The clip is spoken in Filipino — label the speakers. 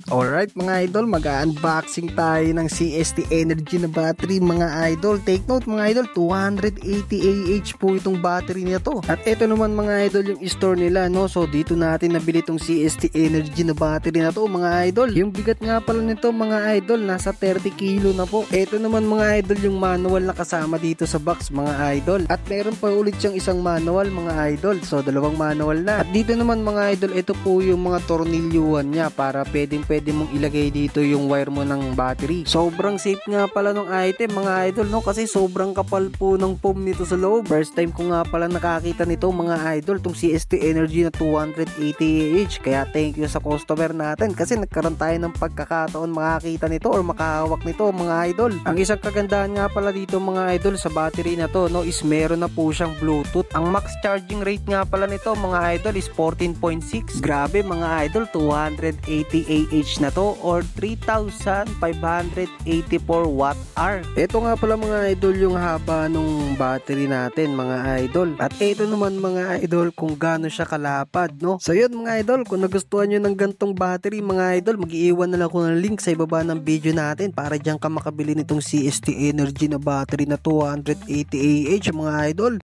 Speaker 1: Alright mga idol, mag-unboxing tayo ng CST Energy na battery mga idol. Take note mga idol, 280 Ah po itong battery nito. At ito naman mga idol yung store nila, no. So dito natin nabili itong CST Energy na battery na to mga idol. Yung bigat nga pala nito mga idol, nasa 30 kilo na po. Ito naman mga idol yung manual na kasama dito sa box mga idol. At meron pa ulit siyang isang manual mga idol. So dalawang manual na. At dito naman mga idol, ito po yung mga tornilyuhan niya para pwede mong ilagay dito yung wire mo ng battery. Sobrang safe nga pala ng item mga idol, no, kasi sobrang kapal po ng foam nito sa loob. First time ko nga pala nakakita nito mga idol, tong CST Energy na 280 Ah. Kaya thank you sa customer natin kasi nagkaroon tayo ng pagkakataon makakita nito or makahawak nito mga idol. Ang isang kagandahan nga pala dito mga idol sa battery na to, no, is meron na po siyang Bluetooth. Ang max charging rate nga pala nito mga idol is 14.6. Grabe mga idol, 280 Ah na to or 3,584 Wh. Ito nga pala mga idol yung haba nung battery natin mga idol. At ito naman mga idol kung gaano siya kalapad, no. So yun mga idol, kung nagustuhan nyo ng gantong battery mga idol, mag-iiwan na lang ako ng link sa ibaba ng video natin para dyan ka makabili nitong CST Energy na battery na 280 Ah mga idol.